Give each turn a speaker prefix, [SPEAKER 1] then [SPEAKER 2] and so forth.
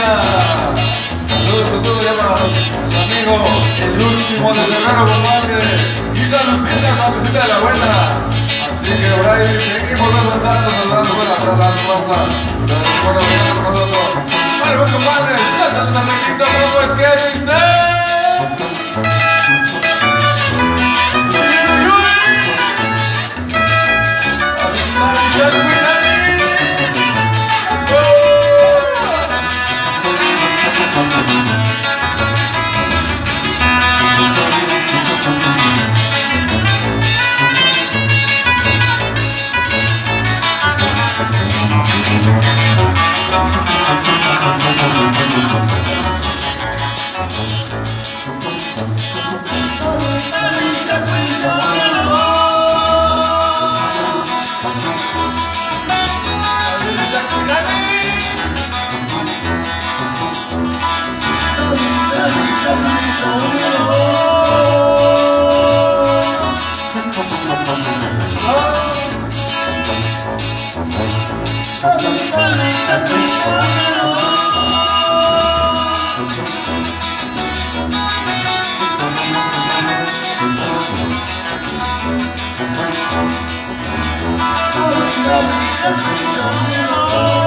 [SPEAKER 1] buena. Saludos a todos, el amigo, el último de Guerrero, compadre. Y saludcita, saludcita de la buena. Así que por ahí seguimos saludando para la raza. Vale, pues compadre, ya saludos a México, ¿cómo es que dice?
[SPEAKER 2] Oh,